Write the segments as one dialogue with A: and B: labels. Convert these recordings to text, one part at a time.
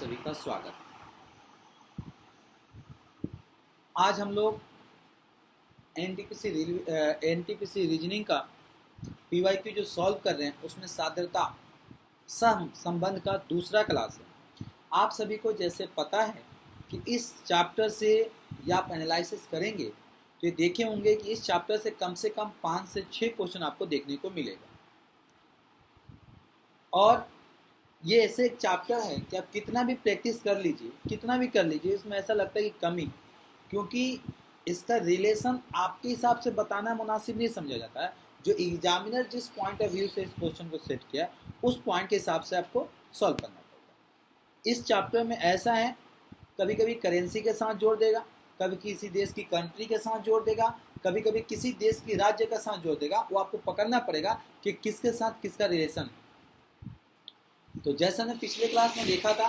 A: सभी का स्वागत। आज हम लोग एनटीपीसी रीजनिंग का पीवाईक्यू जो सॉल्व कर रहे हैं उसमें साध्यता सम संबंध का दूसरा क्लास है। आप सभी को जैसे पता है कि इस चैप्टर से या आप एनालिसिस करेंगे तो ये देखे होंगे कि इस चैप्टर से कम 5 से 6 क्वेश्चन आपको देखने को मिलेगा। और ये ऐसे एक चैप्टर है कि आप कितना भी प्रैक्टिस कर लीजिए, कितना भी कर लीजिए, इसमें ऐसा लगता है कि कमी, क्योंकि इसका रिलेशन आपके हिसाब से बताना मुनासिब नहीं समझा जाता है। जो एग्जामिनर जिस पॉइंट ऑफ व्यू से इस क्वेश्चन को सेट किया उस पॉइंट के हिसाब से आपको सॉल्व करना पड़ेगा। इस चैप्टर में ऐसा है, कभी कभी करेंसी के साथ जोड़ देगा, कभी किसी देश की कंट्री के साथ जोड़ देगा, कभी कभी किसी देश की राज्य के साथ जोड़ देगा। वो आपको पकड़ना पड़ेगा कि किसके साथ किसका रिलेशन है। तो जैसा ने पिछले क्लास में देखा था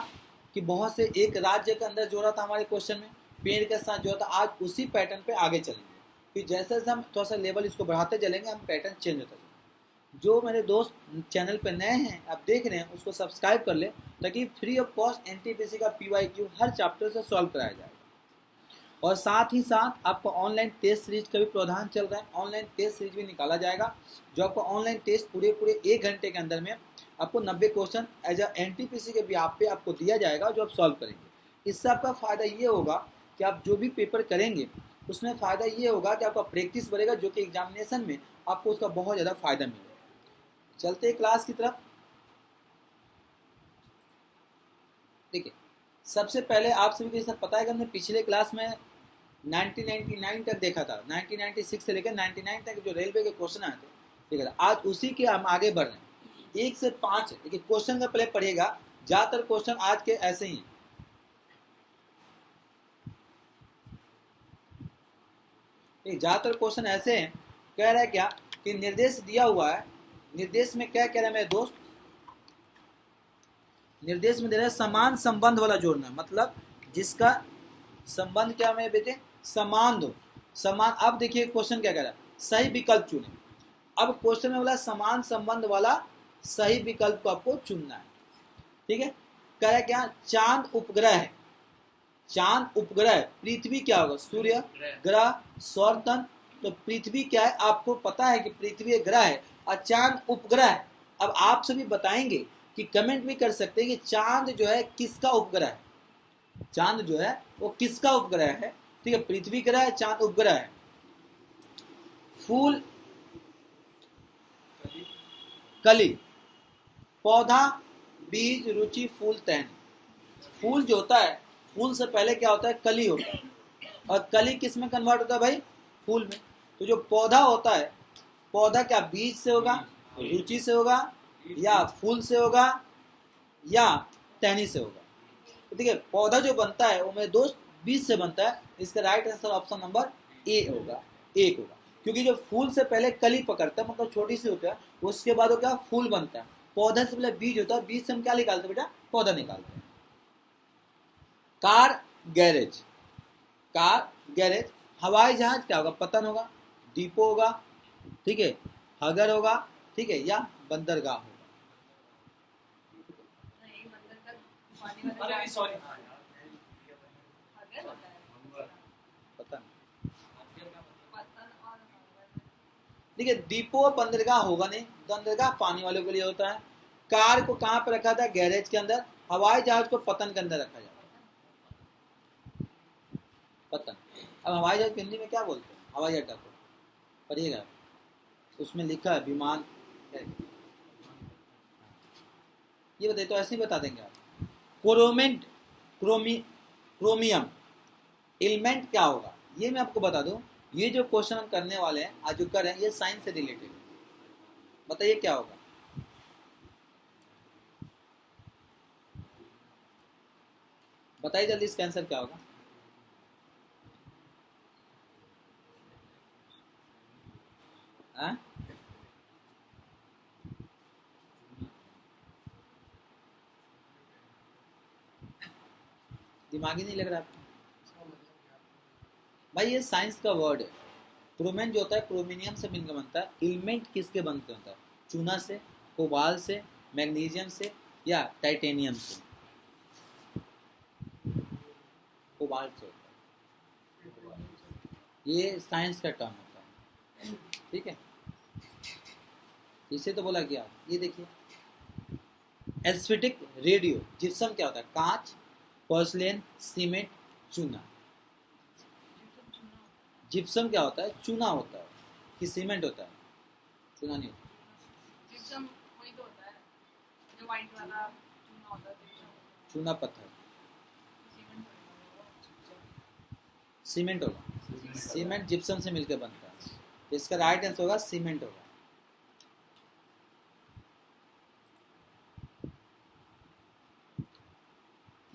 A: कि बहुत से एक राज्य के अंदर जोड़ा था हमारे क्वेश्चन में, पेड़ के साथ जोड़ा था। आज उसी पैटर्न पे आगे चलेंगे। फिर जैसे जैसे हम थोड़ा सा लेवल इसको बढ़ाते चलेंगे, हम पैटर्न चेंज होता जाएगा। जो मेरे दोस्त चैनल पे नए हैं, आप देख रहे हैं, उसको सब्सक्राइब कर ले ताकि फ्री ऑफ कॉस्ट एनटीपीसी का पीवाईक्यू हर चैप्टर से सॉल्व कराया जाएगा। और साथ ही साथ आपको ऑनलाइन टेस्ट सीरीज का भी प्रावधान चल रहा है। ऑनलाइन टेस्ट सीरीज भी निकाला जाएगा, जो आपको ऑनलाइन टेस्ट पूरे 1 घंटे के अंदर में आपको 90 क्वेश्चन एज अ एनटीपीसी के भी आप पे आपको दिया जाएगा, जो आप सॉल्व करेंगे। इससे आपका फ़ायदा ये होगा कि आप जो भी पेपर करेंगे उसमें फ़ायदा ये होगा कि आपका प्रैक्टिस बढ़ेगा, जो कि एग्जामिनेशन में आपको उसका बहुत ज़्यादा फ़ायदा मिलेगा। चलते हैं क्लास की तरफ। ठीक है, सबसे पहले आप सभी को ये सब पता है कि हमने पिछले क्लास में 1999 तक देखा था। 1996 से लेकर 99 तक जो रेलवे के क्वेश्चन आए थे, ठीक है। आज उसी के हम आगे बढ़ रहे हैं। 1 से 5 है, देखिए क्वेश्चन का पहले पढ़िएगा। ज़्यादातर क्वेश्चन आज के ऐसे ही हैं। ज़्यादातर क्वेश्चन ऐसे हैं, कह रहा है क्या कि निर्देश दिया हुआ है। निर्देश में क्या कह रहा है मेरे दोस्त, निर्देश में दे रहा है समान संबंध वाला जोड़ना, मतलब जिसका संबंध क्या मेरे बेटे, समान दो, समान। अब देखिए क्वेश्चन क्या कह रहा है, सही विकल्प चुने। अब क्वेश्चन में बोला समान संबंध वाला सही विकल्प को आपको चुनना है। ठीक है, कह रहा है क्या, चांद उपग्रह है। चांद उपग्रह, पृथ्वी क्या होगा, सूर्य ग्रह सौर तंत्र। तो पृथ्वी क्या है, आपको पता है कि पृथ्वी एक ग्रह है और चांद उपग्रह है। अब आप सभी बताएंगे कि कमेंट भी कर सकते हैं कि चांद जो है किसका उपग्रह है। चांद जो है वो किसका उपग्रह है। ठीक है, पृथ्वी ग्रह है, चांद उपग्रह है। फूल कली, पौधा बीज रुचि फूल टहनी। फूल जो होता है, फूल से पहले क्या होता है, कली होता है। और कली किस में कन्वर्ट होता है भाई, फूल में। तो जो पौधा होता है, पौधा क्या बीज से होगा, रुचि से होगा, या फूल से होगा, या टहनी से होगा। तो ठीक है, पौधा जो बनता है वो मेरे दोस्त बीज से बनता है। इसका right answer option number A होगा, 1 होगा। क्योंकि जो फूल से पहले कली पकड़ता है, मतलब छोटी सी होता है, उसके बाद वो क्या फूल बनता है। पौधा से पहले बीज होता है, बीज से हम क्या निकालते हैं बेटा, पौधा निकालते हैं। Car garage, car garage. हवाई जहाज क्या होगा, पतन होगा, डिपो होगा, ठीक है, हगर होगा, ठीक है, या बंदरगाह होगा। पतन, ठीक है, डिपो बंदरगाह होगा नहीं, बंदरगाह पानी वालों के लिए होता है। कार को कहाँ पर रखा था, गैरेज के अंदर। हवाई जहाज को पतन के अंदर रखा जाता है, पतन। अब हवाई जहाज हिंदी में क्या बोलते हैं, हवाई अड्डा को पढ़िएगा, उसमें लिखा है विमान। ये बताइए, तो ऐसे ही बता देंगे आप। क्रोमेंट, क्रोमियम एलिमेंट क्या होगा, ये मैं आपको बता दूं। ये जो क्वेश्चन हम करने वाले हैं, आज जो कर रहे हैं, ये साइंस से रिलेटेड है। बताइए क्या होगा, बताइए जल्दी, इसका आंसर क्या होगा। हाँ? दिमागी नहीं लग रहा आपको भाई, ये साइंस का वर्ड है। क्रोमेन जो होता है, क्रोमिनियम से मिलकर बनता है। एलिमेंट किसके बनते होता है, चूना से, कोबाल से, मैग्नीशियम से, या टाइटेनियम से। कोबाल्ट से होता है। ये साइंस का टर्म होता है, ठीक है। इसे तो बोला गया। ये देखिए एस्फेटिक रेडियो जिप्सम क्या होता है? कांच, पोर्सलेन, सीमेंट, चूना। जिप्सम क्या होता है? चूना होता है कि सीमेंट होता है? चूना नहीं होता।
B: जिप्सम वही तो होता है जो वाइट वाला चूना होता है,
A: चूना पत्थर। सीमेंट होगा। सीमेंट जिप्सम से मिलकर बनता है, तो इसका राइट आंसर होगा सीमेंट होगा।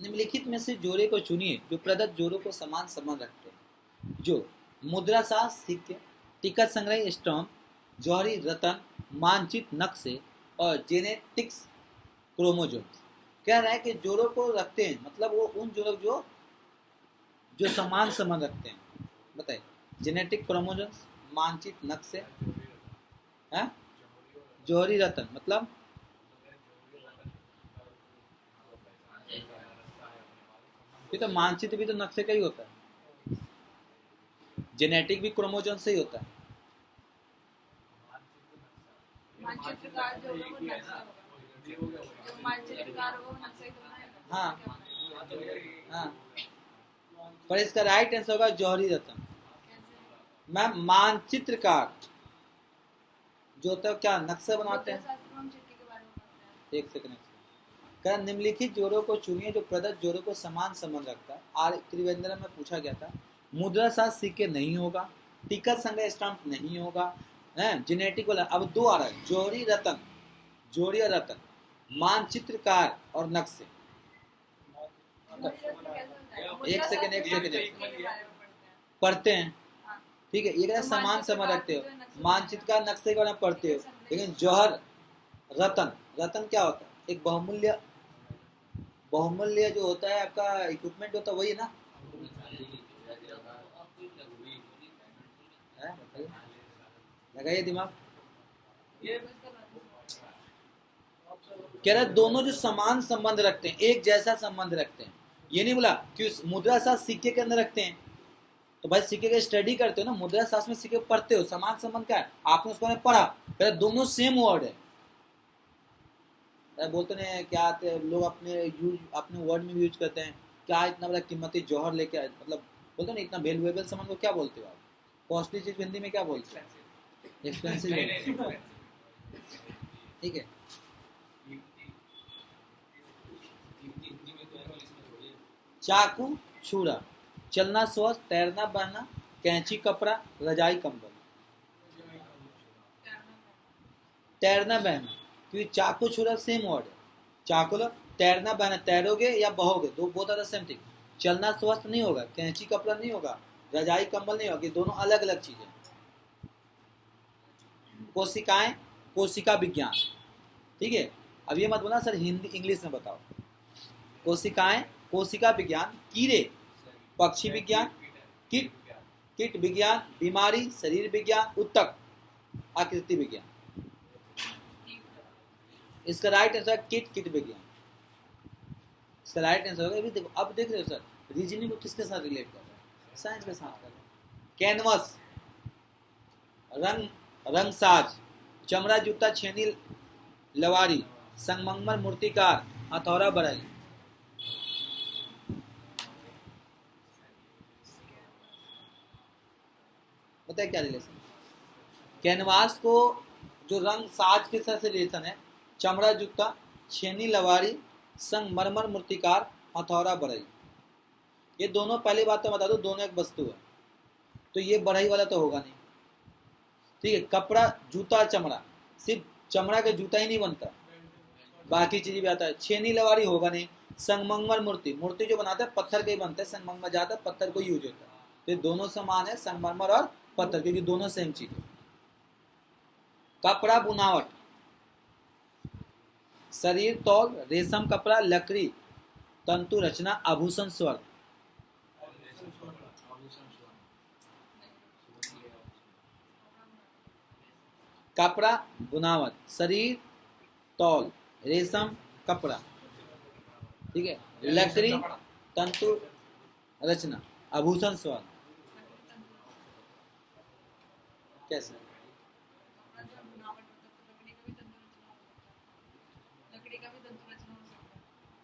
A: निम्नलिखित में से जोड़े को चुनिए जो प्रदत्त जोड़ों को समान संबंध रखते हैं। जो मुद्रा सा सिक्के, टिकट संग्रह स्टाम्प, जौहरी रतन, मानचित्र नक्शे और जेनेटिक्स क्रोमोजोम्स। कह रहा है कि जोड़ों को रखते हैं, मतलब वो उन जोड़ों जो जो समान संबंध रखते हैं। बताइए, जेनेटिक क्रोमोजोम्स, मानचित्र नक्शे, जौहरी रतन मतलब ये तो मानचित्र भी तो नक्शे का ही होता है, जेनेटिक भी क्रोमोजोम से ही होता है।
B: मानचित्रकार जो होगा वो नक्शा होगा, जो मानचित्रकार होगा वो नक्शा ही तो बनाएगा।
A: हाँ हाँ, पर इसका राइट आंसर होगा जौहरी रतन। मैम मानचित्रकार जो होता है क्या नक्शा बनाते हैं? एक सेकंड। क्या निम्नलिखित जोड़ों को चुनिए जो प्रदत्त जोड़ों को समान संबंध रखता है। आर त्रिवेंद्रम में पूछा गया था। मुद्रा साथ सिक्के नहीं होगा, टिकट संग्रह स्टाम्प नहीं होगा, जेनेटिक वाला। अब दो आ रहा है, जौहरी रतन, जौहरी और रतन, मानचित्रकार और नक्शे। एक सेकंड पढ़ते हैं, ठीक है। ये समान संबंध रखते हो, मानचित्रकार नक्शे के बारे में पढ़ते हो, लेकिन जौहर रतन, रतन क्या होता है? एक बहुमूल्य, बहुमूल्य जो होता है आपका इक्विपमेंट होता है, वही है ना? लगाइए दिमाग। कह रहा है दोनों जो समान संबंध रखते हैं, एक जैसा संबंध रखते हैं। ये नहीं बोला कि मुद्रा शास्त्र सिक्के के अंदर रखते हैं, तो भाई सिक्के का स्टडी करते हो ना, मुद्रा शास्त्र में सिक्के पढ़ते हो, समान संबंध क्या है आपने उसको पढ़ा। कह रहा दोनों सेम वर्ड है। बोलते हैं क्या लोग अपने वर्ड में भी यूज करते हैं, क्या इतना बड़ा कीमती जौहर लेके आए, मतलब बोलते हैं ना इतना वैल्यूएबल सामान को क्या बोलते हो आप? कॉस्टली चीज हिंदी में क्या बोलते हैं? एक्सपेंसिव। ठीक है। चाकू, छुरा, चलना स्वस्थ, तैरना बहना, कैंची कपड़ा, रजाई कंबल। तैरना बहना, क्योंकि चाकू छुरा सेम वर्ड है। चाकू तैरना बहना, तैरोगे या बहोगे, दो both are the same thing. चलना स्वस्थ नहीं होगा, कैंची कपड़ा नहीं होगा, रजाई कंबल नहीं होगा, दोनों अलग अलग चीजें। कोशिकाएं, कोशिका विज्ञान, ठीक है। अब ये मत बोलना सर हिंदी इंग्लिश में बताओ। कोशिकाएं, कोशिका विज्ञान, कीड़े, पक्षी विज्ञान, कीट, कीट विज्ञान, बीमारी, शरीर विज्ञान, उत्तक, आकृति विज्ञान। इसका राइट आंसर कीट, कीट विज्ञान। इसका राइट आंसर होगा। देखो अब देख रहे हो सर, रीजनिंग को किसके साथ रिलेट कर रहे हैं? साइंस के साथ कर रहे हैं। कैनवस, रंग साज, चमड़ा जूता, छेनी लवारी, संगमरमर मूर्तिकार, हथौड़ा बढ़ई। पता है क्या रिलेशन? कैनवास को जो रंग साज के साथ रिलेशन है, चमड़ा जूता, छेनी लवारी, संगमरमर मूर्तिकार, हथौड़ा बढ़ई। ये दोनों, पहली बात तो बता दो, दोनों एक वस्तु है, तो ये बढ़ई वाला तो होगा नहीं, ठीक है। कपड़ा, जूता, चमड़ा, सिर्फ चमड़ा का जूता ही नहीं बनता, बाकी चीज भी आता है। छेनी लवारी होगा नहीं। संगमरमर मूर्ति, मूर्ति जो बनाते हैं पत्थर के ही बनते हैं, संगमरमर जाता है पत्थर को यूज होता है, तो दोनों समान है, संगमरमर और पत्थर, क्योंकि दोनों सेम चीज है। कपड़ा बुनावट, शरीर तौल, रेशम कपड़ा, लकड़ी, तंतु रचना, आभूषण स्वर्ग। कपड़ा बुनावट, शरीर तौल, रेशम कपड़ा, ठीक है, लकड़ी, तंतु, रचना, आभूषण स्वर्ण
B: लकड़ी तंतु
A: कैसे?
B: कपड़ा जो बनावट होता है तो लकड़ी का भी तंतु रचना हो सकता है, लकड़ी का भी तंतु रचना हो सकता है।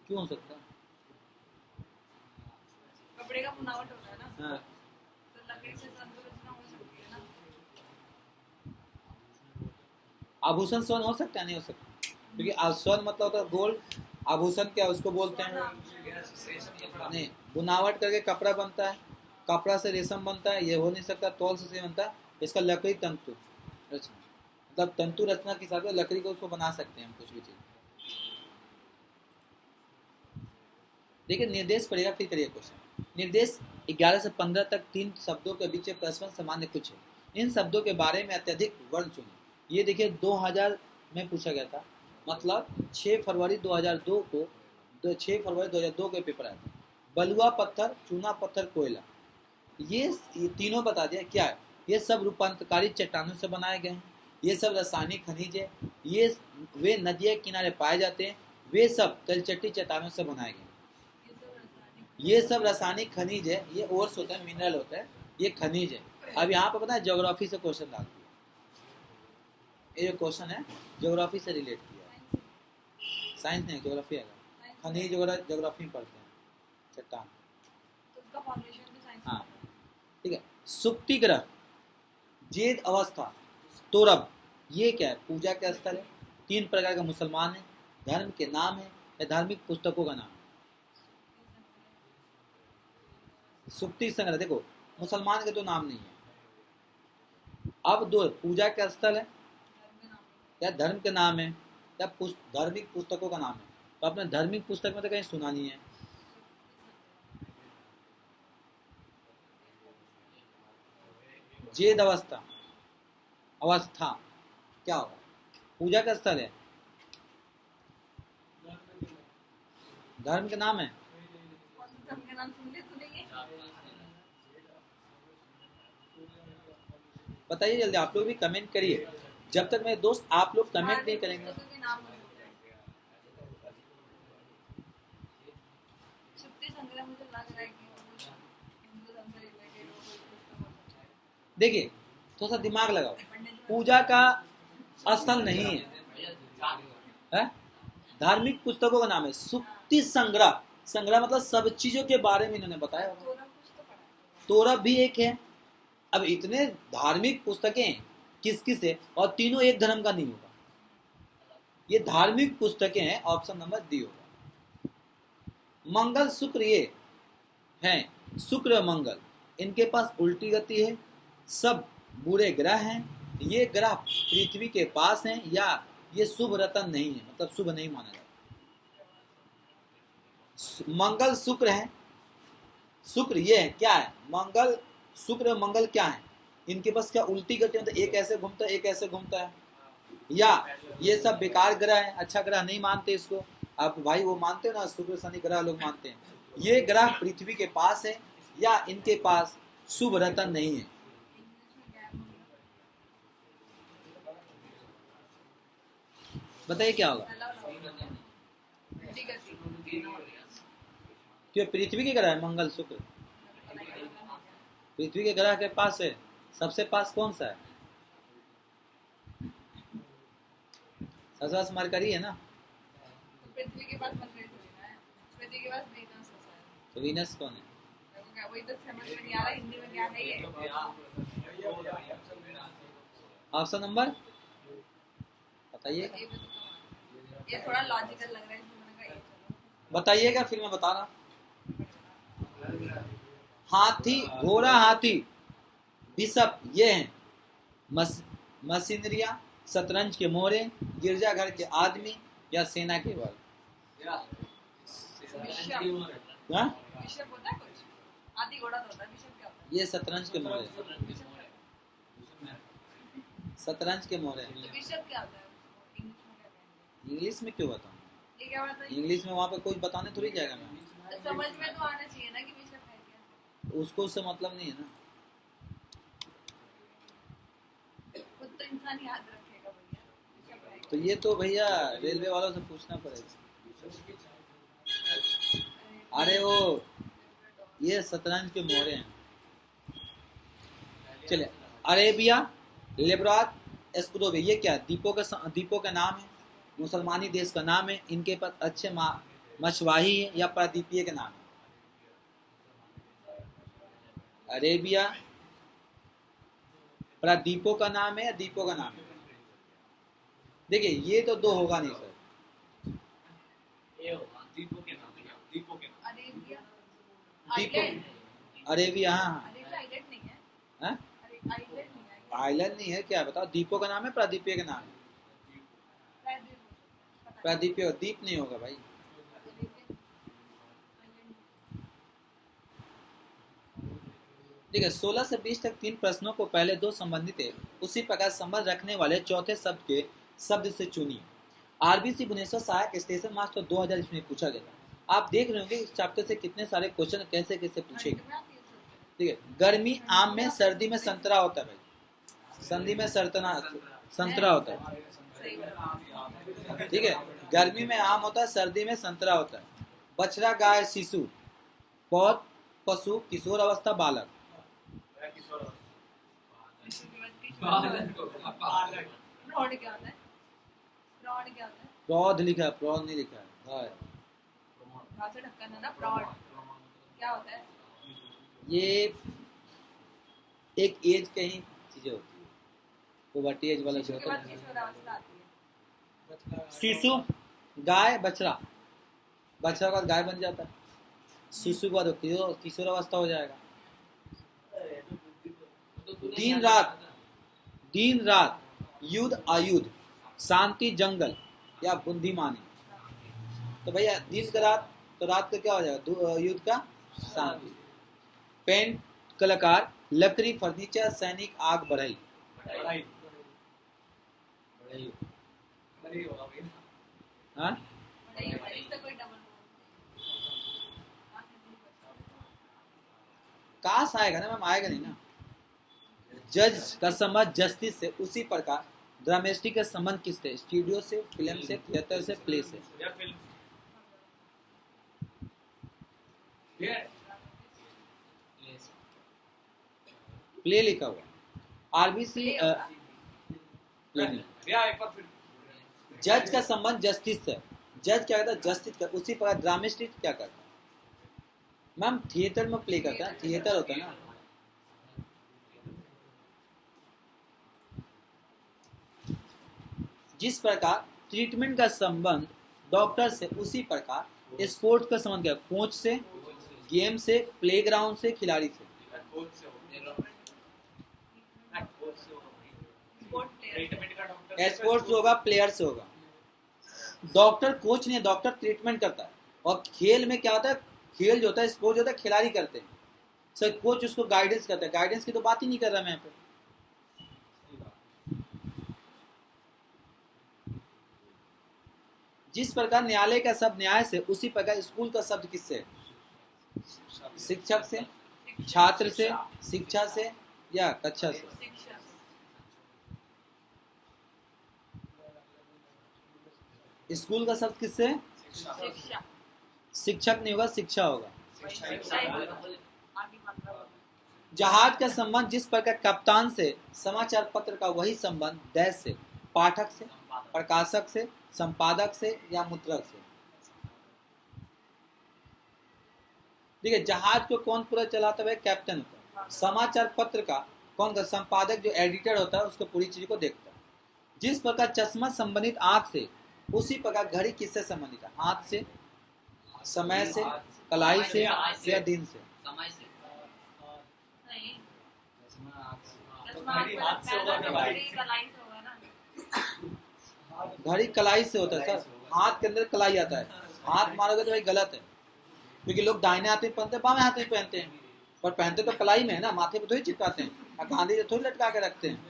A: क्यों हो सकता है?
B: कपड़े का बनावट होता है ना,
A: हाँ,
B: तो लकड़ी से तंतु रचना हो सकती है ना।
A: आभूषण स्वर्ण हो सकता है, नहीं हो सकता? क्योंकि स्वर्ण मतलब होता है गोल्ड, आभूषण क्या है उसको बोलते हैं? नहीं, बुनावट करके कपड़ा बनता है, कपड़ा से रेशम बनता है, ये हो नहीं सकता। तौल से बनता है, इसका लकड़ी तंतु रचना, मतलब तंतु रचना के हिसाब से लकड़ी को उसको बना सकते हैं हम कुछ भी चीज। देखिए निर्देश पड़ेगा, फिर करिए क्वेश्चन। निर्देश 11 से 15 तक 3 शब्दों के बीच परस्पर सामान्य कुछ है। इन शब्दों के बारे में अत्यधिक वर्ण चुनिए। ये देखिए 2000 में पूछा गया था, मतलब 6 फरवरी 2002 को 6 फरवरी 2002 के पेपर आया था। बलुआ पत्थर, चूना पत्थर, कोयला, ये तीनों बता दिया क्या है। ये सब रूपांतरकारी चट्टानों से बनाए गए हैं, ये सब रासायनिक खनिज है, ये वे नदियों के किनारे पाए जाते हैं, वे सब तलचट्टी चट्टानों से बनाए गए हैं। ये सब रासायनिक खनिज है, ये ओर्स होता है, मिनरल होता है, ये खनिज है। अब यहाँ पे पता है ज्योग्राफी से क्वेश्चन डाल दिया, ये जो क्वेश्चन है ज्योग्राफी से रिलेट किया, साइंस नहीं ज्योग्राफी है, खनिज वगैरह ज्योग्राफी में पढ़ते हैं, चट्टान।
B: तो उसका फाउंडेशन भी साइंस में
A: हाँ
B: होता है।
A: ठीक है। सुक्ति ग्रह, जेद अवस्था, तोरब, ये क्या है? पूजा का स्थल है, 3 प्रकार का मुसलमान है, धर्म के नाम है या धार्मिक पुस्तकों का नाम है? सुक्ति संग्रह, देखो मुसलमान के तो नाम नहीं है। अब दो, पूजा का स्थल है या धर्म के नाम है या धार्मिक पुस्तकों का नाम है? तो आपने धार्मिक पुस्तक में तो कहीं सुना नहीं है। जेद अवस्था, अवस्था क्या होगा? पूजा का स्थल है, धर्म के नाम है,
B: कौन सा धर्म का नाम सुन ले सुनेंगे?
A: बताइए जल्दी, आप लोग भी कमेंट करिए। जब तक मेरे दोस्त आप लोग कमेंट नहीं करेंगे।
B: पुस्तकों के नाम हो सकते हैं। सुक्ति संग्रह मुझे लग रहा है कि वो कुछ हिंदू धर्म से रिलेटेड हो, कोई पुस्तक हो सकता है।
A: देखिए थोड़ा सा दिमाग लगाओ,
B: पंडित जी
A: पूजा का स्थल नहीं है, धार्मिक पुस्तकों का नाम है। सुक्ति संग्रह, संग्रह मतलब सब चीजों के बारे में इन्होंने बताया होगा।
B: तोरब कुछ तो पढ़ा है।
A: तोरब भी एक है। अब इतने धार्मिक पुस्तकें किस किस है, और तीनों एक धर्म का नहीं होगा, ये धार्मिक पुस्तकें हैं, ऑप्शन नंबर डी होगा। मंगल शुक्र ये हैं, शुक्र और मंगल, इनके पास उल्टी गति है, सब बुरे ग्रह हैं, ये ग्रह पृथ्वी के पास हैं, या ये शुभ रतन नहीं है, मतलब शुभ नहीं माना जाता। मंगल शुक्र है, शुक्र ये है क्या है, मंगल शुक्र और मंगल क्या है, इनके पास क्या उल्टी गति, मतलब एक ऐसे घूमता है एक ऐसे घूमता है, या ये सब बेकार ग्रह है, अच्छा ग्रह नहीं मानते इसको। आप भाई वो मानते हो ना, शुक्र शनि ग्रह लोग मानते हैं। ये ग्रह पृथ्वी के पास है या इनके पास शुभ रतन नहीं है। बताइए क्या होगा? क्यों? पृथ्वी के ग्रह है मंगल शुक्र, पृथ्वी के ग्रह के पास है, सबसे पास कौन सा है? सबसे पास मरकरी है ना।
B: पृथ्वी के पास मरकरी थोड़ी ना है, पृथ्वी के पास वीनस होता है।
A: तो वीनस कौन है?
B: वही तो समझ में नहीं आ रहा, हिंदी में क्या है ये?
A: ऑप्शन नंबर बताइए,
B: ये थोड़ा लॉजिकल लग रहा है, इसलिए मैंने कहा ये चलो।
A: बताइएगा फिर मैं बता रहा। हाथी, घोड़ा, हाथी, बिशप, ये हैं मशीनरिया, शतरंज के मोहरे, गिरजाघर के आदमी, या सेना के बल। हाँ?
B: बिशप होता है कुछ? हाथी घोड़ा तो होता है, बिशप क्या होता है?
A: ये शतरंज के मोहरे, शतरंज के मोहरे।
B: तो बिशप क्या होता है? इंग्लिश में क्या कहेंगे?
A: इंग्लिश में क्यों बताऊं?
B: ये क्या बात है?
A: इंग्लिश में वहाँ पे कोई बताने थोड़ी जाएगा मैं,
B: तो समझ में तो आना चाहिए ना कि बिशप है क्या।
A: उसको उससे मतलब नहीं है ना।
B: खुद तो इंसान याद रखेगा भैया, बिशप है
A: तो ये तो भैया रेलवे वालों से पूछना पड़ेगा।
B: क्या।
A: अरे वो ये शतरंज के मोहरे हैं। चलिए, अरेबिया, लेब्रात, एस्कुदोबे, ये क्या है? द्वीपों का नाम है, मुसलमानी देश का नाम है। इनके पास अच्छे मछवाही है या प्रादीपीय के नाम है? अरेबिया प्रादीपों का नाम है या द्वीपों का नाम है? देखिए ये तो दो होगा नहीं सर।
B: अरेबिया,
A: द्वीपों,
B: आइलैंड,
A: अरेबिया, हाँ हाँ
B: अरेबिया आइलैंड नहीं है,
A: हाँ?
B: आइलैंड नहीं है,
A: आइलैंड नहीं है, क्या बताओ? द्वीपों का नाम है प्रादीपीय का नाम है? प्रादीपीय, द्वीप नहीं होगा भाई। देखिए 16 से 20 तक 3 प्रश्नों को पहले 2 संबंधित है, उसी प्रकार संबंध रखने वाले चौथे शब्द के शब्द से चुनिए। आरबीसी भुवनेश्वर सहायक स्टेशन मास्टर 2000 इसमें पूछा गया था। आप देख रहे होंगे इस चैप्टर से कितने सारे क्वेश्चन कैसे कैसे पूछेंगे। ठीक है, गर्मी आम में, सर्दी में संतरा होता है भाई, सर्दी में संतरा होता है। ठीक है, गर्मी में आम होता है, सर्दी में संतरा होता है। बछड़ा, गाय, शिशु, पौध, पशु, किशोर अवस्था, बालक।
B: प्रौढ़ क्या होता है? प्रौढ़ क्या होता है?
A: प्रौध लिखा है, प्रौध नहीं लिखा है।
B: घाव से ढक्कन है ना, प्रौढ़ क्या होता है?
A: ये एक एज के ही चीजें होती है, पुबर्टी एज वाला जो
B: उसके
A: होता
B: बाद
A: है।
B: किशोरावस्था आती है।
A: शिशु, गाय, बछड़ा, बछड़ा के बाद गाय बन जाता है, शिशु के बाद किशोर अवस्था हो जाएगा। दिन रात, युद्ध अयुद्ध, शांति जंगल या बुद्धिमानी। तो भैया दिन का रात, तो रात का क्या हो जाएगा? युद्ध का शांति। पेंट कलाकार, लकड़ी फर्नीचर, सैनिक आग बढ़ई। हाँ
B: बढ़ई तो कोई डबल
A: काश आएगा ना मैम, आएगा नहीं ना। जज का संबंध जस्टिस से, उसी प्रकार ड्रामेस्टिक का संबंध किससे? स्टूडियो से, फिल्म से, थिएटर से, प्ले से। प्ले लिखा हुआ, आरबीसी प्ले नहीं। जज का संबंध जस्टिस से, जज क्या करता है? जस्टिस का, उसी प्रकार ड्रामेस्टिक क्या करता है? मैम थिएटर में प्ले करता है, थिएटर होता है ना। जिस प्रकार ट्रीटमेंट का संबंध डॉक्टर से, उसी प्रकार स्पोर्ट्स का संबंध क्या? कोच से, गेम से, प्लेग्राउंड से, खिलाड़ी से। स्पोर्ट्स होगा, प्लेयर से होगा। डॉक्टर कोच नहीं, डॉक्टर ट्रीटमेंट करता है। और खेल में क्या होता है? खेल जो होता है, स्पोर्ट जो होता है, खिलाड़ी करते हैं सर, कोच उसको गाइडेंस करता है। गाइडेंस की तो बात ही नहीं कर रहा मैं यहाँ पे। जिस प्रकार न्यायालय का शब्द न्याय से, उसी प्रकार स्कूल का शब्द किससे? शिक्षक से, छात्र से, शिक्षा से या कक्षा से? स्कूल का शब्द किससे?
B: शिक्षा।
A: शिक्षक नहीं होगा, शिक्षा होगा। जहाज का संबंध जिस प्रकार कप्तान से, समाचार पत्र का वही संबंध देश से, पाठक से, प्रकाशक से, संपादक से या मुद्रक से। देखिए जहाज को कौन पूरा चलाता है? कैप्टन होता है। समाचार पत्र का कौन का? संपादक जो एडिटर होता है, उसको पूरी चीज को देखता है। जिस प्रकार चश्मा संबंधित आंख से, उसी प्रकार घड़ी किससे संबंधित है? हाथ से, समय से, कलाई से या दिन से? घड़ी कलाई से होता है सर, हाथ के अंदर कलाई आता है। हाथ मारोगे तो भाई गलत है, क्योंकि लोग दाहिने हाथ में पहनते हैं, बाएं हाथ में पहनते हैं, पर पहनते तो कलाई में है ना, माथे पे थोड़ी चिपकाते हैं। और गांधी जी थोड़ी लटका के रखते हैं।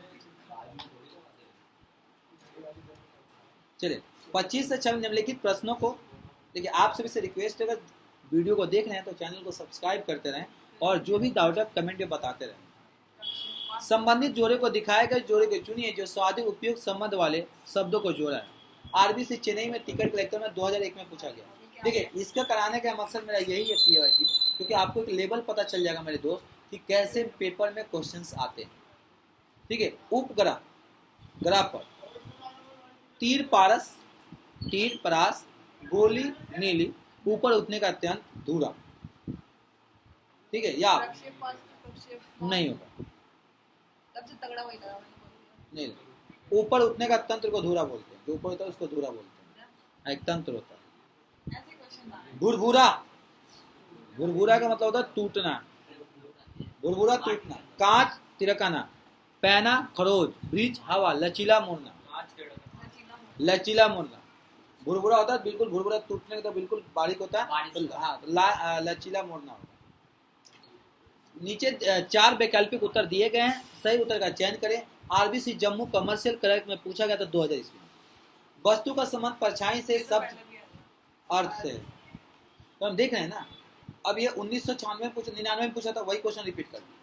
A: चलिए 25 से 26 निम्नलिखित प्रश्नों को, देखिए आप सभी से रिक्वेस्ट है, अगर वीडियो को देख रहे हैं तो चैनल को सब्सक्राइब करते रहें और जो भी डाउट है कमेंट में बताते रहें। संबंधित जोड़े को दिखाए गए जोड़े को चुनिए जो स्वादिक उपयुक्त संबंध वाले शब्दों को जोड़ा है। आरबीसी चेन्नई में टिकट कलेक्टर में 2001 में पूछा गया। देखिए इसका कराने का मकसद मेरा यही है पीवाई की, क्योंकि आपको एक लेवल पता चल जाएगा मेरे दोस्त कि कैसे पेपर में क्वेश्चंस आते हैं। ठीक है, उपग्रह ग्रह पर तीर पारस, तीर परास, गोली नीली, ऊपर उठने का अत्यंत धूरा। ठीक है, या नहीं होगा,
B: सबसे तगड़ा वही लगा
A: नहीं, ऊपर उठने का तंत्र को धूरा बोलते हैं, जो ऊपर होता है उसको धूरा बोलते हैं, एक तंत्र होता है।
B: ऐसे क्वेश्चन था।
A: भुरभुरा, भुरभुरा का मतलब होता है टूटना, भुरभुरा टूटना। कांच तिरकाना, पैना खरोज, ब्रिज हवा, लचीला मोड़ना, लचीला मोड़ना। भुरभुरा होता है बिल्कुल, भुरभुरा टूटने का तो बिल्कुल बारीक होता है, तो हाँ लचीला मोड़ना होगा। नीचे 4 वैकल्पिक उत्तर दिए गए हैं, सही उत्तर का चयन करें। आरबीसी जम्मू कमर्शियल कलेक्ट में पूछा गया था 2000 ईस्वी में। वस्तु का संबंध परछाई से शब्द अर्थ से, तो हम देख रहे हैं ना। अब ये 1996 में पूछा, 99 में पूछा था, वही क्वेश्चन रिपीट कर दिया।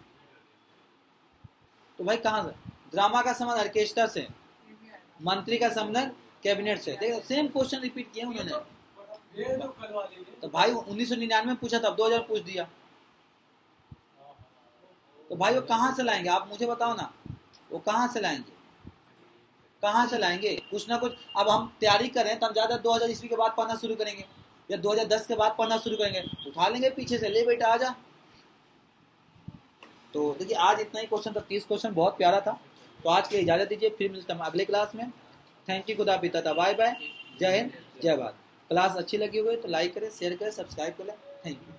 A: तो भाई कहाँ से? ड्रामा का संबंध ऑर्केस्ट्रा से, मंत्री का संबंध कैबिनेट से, देखो सेम क्वेश्चन रिपीट किए उन्होंने। तो भाई 1999 में पूछा था, अब 2000 पूछ दिया, तो भाई वो कहाँ से लाएंगे आप मुझे बताओ ना, वो कहाँ से लाएंगे, कहाँ से लाएंगे? कुछ ना कुछ। अब हम तैयारी करें तो हम ज़्यादा 2000 ईस्वी के बाद पढ़ना शुरू करेंगे या 2010 के बाद पढ़ना शुरू करेंगे, उठा लेंगे पीछे से, ले बेटा आजा। तो देखिए आज इतना ही क्वेश्चन था, 30 क्वेश्चन, बहुत प्यारा था। तो आज के इजाज़त दीजिए, फिर मिलता हूँ अगले क्लास में। थैंक यू, खुदा पिता, बाय बाय, जय हिंद जय भारत। क्लास अच्छी लगी हुई तो लाइक करें, शेयर करें, सब्सक्राइब करें। Thank you.